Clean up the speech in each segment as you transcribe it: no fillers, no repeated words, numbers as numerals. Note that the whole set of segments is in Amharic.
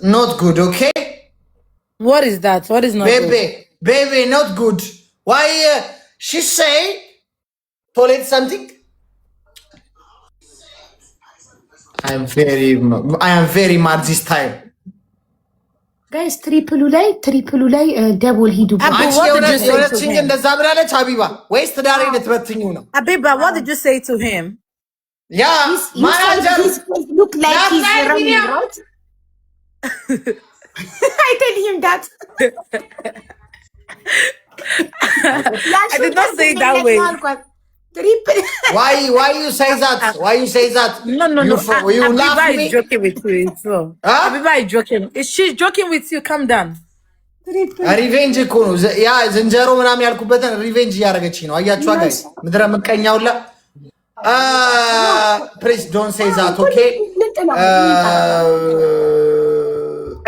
not good, okay? What is that? What is not good? Baby, not good. Why she say toilet something? I am very mad this time. ጋይስ ትሪፕሉ ላይ ደብል ሂዱ አንቺ የሆነችኝ እንደዛ ብላለች ሀቢባ ወይስ ትዳሬ ልትበትኙ ነው? ሀቢባ what did you say to him? Yeah, manager look like he's running right. I tell him that. I did not say that way. Triple. Why you say that? Why you say that? No. You laugh Habiba me? is joking with you. So. Huh? Habiba is joking. Is she joking with you? Calm down. ሪቬንጅ እኮ ነው ያ ዝንጀሮ ምናምን ያልኩበትን ሪቬንጅ እያደረገች ነው። አያችኋ ጋይስ ምድረ ምቀኛውላ please don't say that, okay?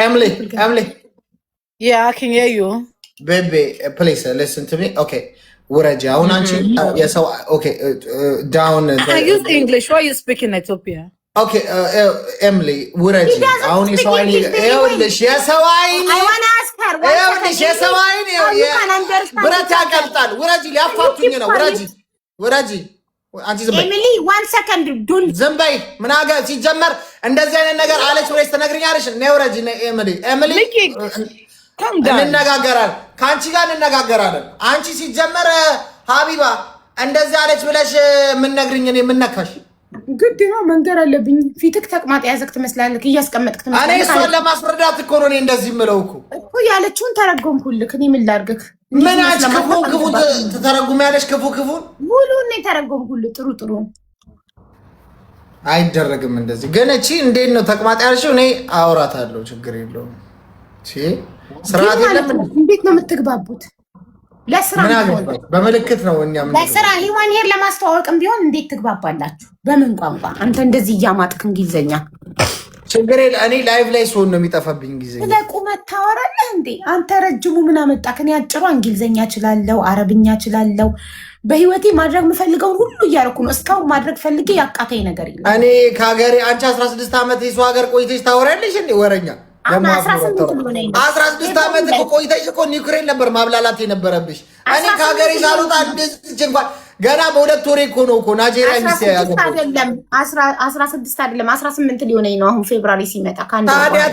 Emily. Yeah, I can hear you. Baby, please listen to me. Okay. ውረጂ አሁን አንቺ የሰው okay down I use English. Why are you speaking Ethiopia? Okay, Emily ውረጂ አሁን የሰው አይኔ ይኸውልሽ የሰው አይኔ ይኸውልሽ የሰው አይኔ ብረት ያቀልጣል። ውረጂ ሊያፋቱኝ ነው። ውረጂ አንቺ ዝም በይ ኤሚሊ 1 ሰከንድ ዱን ዝም በይ። ምን አገ ሲጀመር እንደዚህ አይነት ነገር አለች ብለሽ ትነግሪኛለሽ? ነይ ውረጂ ኤሚሊ እንነጋገራለን። ከአንቺ ጋር እንነጋገራለን። አንቺ ሲጀመር ሀቢባ እንደዚህ አለች ብለሽ ምን ነግሪኝ? እኔ ምን ነካሽ? ግድ ነው መንገር አለብኝ። ፊትክ ተቅማጥ ያዘክ ትመስላለህ፣ እያስቀመጥክ ትመስላለህ። እኔ እሷን ለማስረዳት እኮ ነው እኔ እንደዚህ የምለው እኮ ያለችውን ተረጎምኩልክ። እኔ ምን ላድርግክ? ምን አንቺ ክፉ ትተረጉሚያለሽ? ክፉን ሙሉውን ነው የተረጎምኩልህ። ጥሩ አይደረግም እንደዚህ። ግን እቺ እንዴት ነው ተቅማጥ ያልሽው? እኔ አውራታለሁ፣ ችግር የለውም። እሺ ስርዓት የለም። እንዴት ነው የምትግባቡት? ለስራ በምልክት ነው እኛ ምን ለስራ ሂዋን ሄር ለማስተዋወቅም ቢሆን እንዴት ትግባባላችሁ? በምን ቋንቋ? አንተ እንደዚህ እያማጥክ እንግሊዘኛ ችግር የለ። እኔ ላይቭ ላይ ስሆን ነው የሚጠፋብኝ እንግሊዘኛ። ለቁመት ታወራለህ እንዴ አንተ? ረጅሙ ምን አመጣህ? እኔ አጭሩ እንግሊዘኛ እችላለሁ፣ አረብኛ እችላለሁ። በህይወቴ ማድረግ የምፈልገውን ሁሉ እያደረኩ ነው። እስካሁን ማድረግ ፈልጌ ያቃተኝ ነገር የለም። እኔ ከሀገሬ አንቺ 16 ዓመት የሰው ሀገር ቆይተሽ ታወሪያለሽ እንዴ? ወረኛ 16 ዓመት እኮ ቆይተሽ እኮ ዩክሬን ነበር ማብላላት የነበረብሽ። እኔ ከሀገሬ ሳልወጣ እንደዚህ እንኳን ገና በሁለት ወሬ እኮ ነው እኮ ናይጄሪያ ሚስት ያገባው። አይደለም 16 አይደለም 18 ሊሆነኝ ነው አሁን ፌብራሪ ሲመጣ።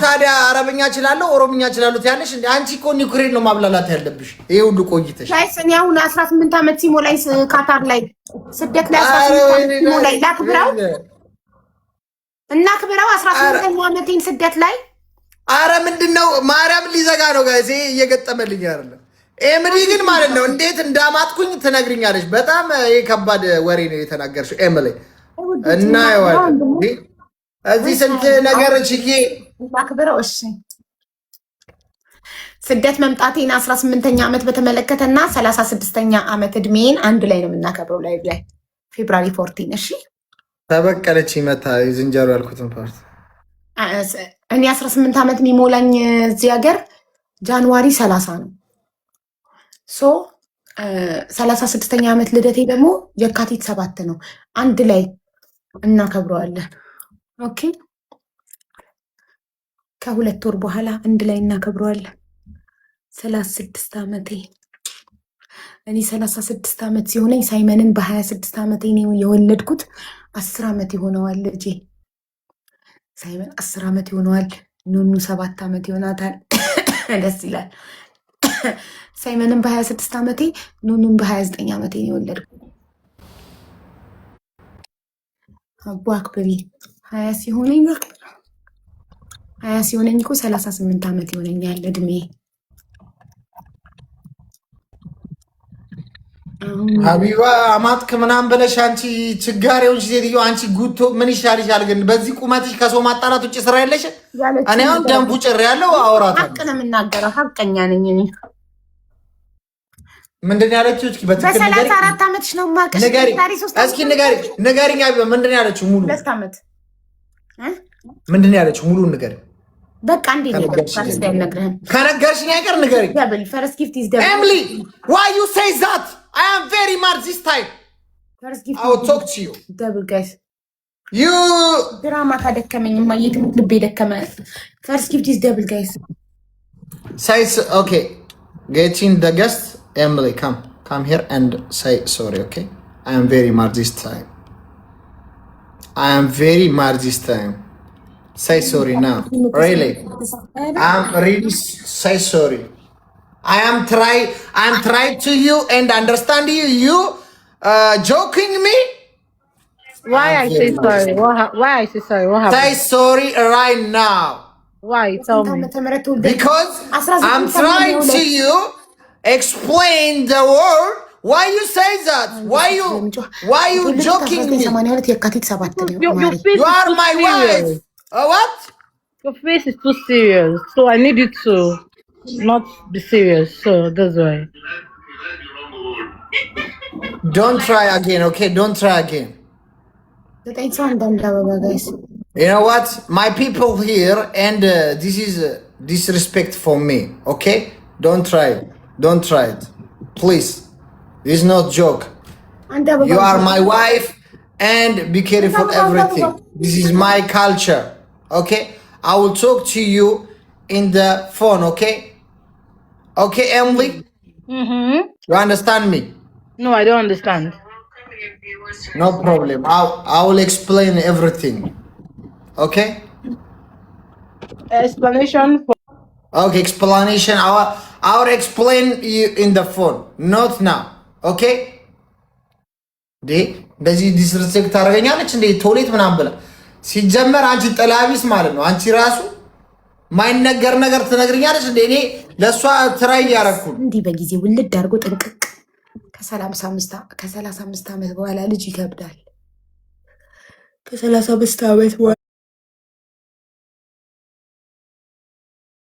ታዲያ አረብኛ እችላለሁ ኦሮምኛ እችላለሁ ትያለሽ እንዴ? አንቺ እኮ ዩክሬን ነው ማብላላት ያለብሽ ይሄ ሁሉ ቆይተሽ። እኔ አሁን 18 ዓመት ሲሞላኝ ካታር ላይ ስደት ላይ 18 ዓመት ሲሞላኝ ላክብረው እና ክብረው 18 ዓመቴን ስደት ላይ አረ ምንድነው ማርያም ሊዘጋ ነው ጋይስ። ይሄ እየገጠመልኝ አይደለም። ኤምዲ ግን ማለት ነው እንዴት እንዳማጥኩኝ ትነግሪኛለሽ። በጣም ይሄ ከባድ ወሬ ነው የተናገርሽው ኤምሊ። እና እዚህ ስንት ነገር ችዬ አክብረው። እሺ ስደት መምጣቴን 18ኛ ዓመት በተመለከተና 36ኛ ዓመት እድሜን አንድ ላይ ነው የምናከብረው ላይቭ ላይ ፌብራሪ 14። እሺ ተበቀለች ይመታ ዝንጀሮ ያልኩትን ፓርት እኔ 18 ዓመት የሚሞላኝ እዚህ ሀገር ጃንዋሪ 30 ነው። 36ኛ ዓመት ልደቴ ደግሞ የካቲት 7 ነው። አንድ ላይ እናከብረዋለን። ኦኬ ከሁለት ወር በኋላ አንድ ላይ እናከብረዋለን። 36 ዓመቴ እኔ 36 ዓመት ሲሆነኝ ሳይመንን በ26 ዓመቴ ነው የወለድኩት። 10 ዓመት ይሆነዋል ልጄ ሳይመን 10 ዓመት ይሆነዋል። ኑኑ 7 ዓመት ይሆናታል። ደስ ይላል። ሳይመንን በ26 ዓመቴ ኑኑን በ29 ዓመቴ ነው የወለድኩት። አቦ አክብሪ 20 ሲሆነኝ 20 ሲሆነኝ እኮ 38 ዓመት ይሆነኛል እድሜ። ሀቢባ አማጥክ ምናምን ብለሽ አንቺ ችጋሬውን ሴትዮ አንቺ ጉቶ ምን ይሻልሻል? ግን በዚህ ቁመትሽ ከሰው ማጣላት ውጭ ስራ የለሽ። እኔ አሁን ደንቡ ጭር ያለው አውራት ሀቅ ነው የምናገረው። ሀቀኛ ነኝ እኔ። ምንድን ያለችው? እስኪ በ34 ዓመትሽ ነው ማቀሽ። እስኪ ንገሪኝ ሀቢባ ምንድን ያለችው? ሙሉ 2 ዓመት ምንድን ያለችው? ሙሉ ንገሪኝ በቃ እንዴ ነው ነግረህን ከነገርሽኝ አይቀር ንገሪኝ። ፈርስት ጊፍት ኢዝ ደብል ኤምሊ why you say that? I am very mad this time. First gift I will talk to you. Double guys. You ድራማ ካደከመኝ ማየት ልቤ ደከመ። ፈርስት ጊፍት ኢዝ ደብል ጋይስ። say okay. Getting the guest. Emily, come here and say sorry, okay? I am very mad this time. Say sorry now. Really. I'm really say sorry. I'm trying to you and understand you. You joking me? Why I say sorry? Why I say sorry? What Say happened? sorry right now. Why? Tell me. Because I'm trying to you explain the word. Why you say that? Why you joking me? You are my wife. What? Your face is too serious, so I need you to not be serious. So that's why. Don't try again, okay? Don't try again. You know what? My people here, and this is disrespect for me, okay? Don't try it. Please. This is not joke. You are my wife, and be careful everything. This is my culture, okay? I will talk to you in the phone, okay? Okay, Emily? You understand me? No, I don't understand. No problem. I will explain everything. Okay? Explanation for Okay, explanation. I will explain you in the phone, not now. Okay? እንደዚህ ዲስሪስፔክት ታደርገኛለች እንዴ? ቶሌት ምናምን ብላ ሲጀመር አንቺ ጠላቢስ ማለት ነው። አንቺ ራሱ ማይነገር ነገር ትነግርኛለች እንዴ? እኔ ለእሷ ትራይ እያደረኩ እንዲህ በጊዜ ውልድ አድርጎ ጥንቅቅ ከ35 ዓመት በኋላ ልጅ ይከብዳል። ከ35 ዓመት በኋላ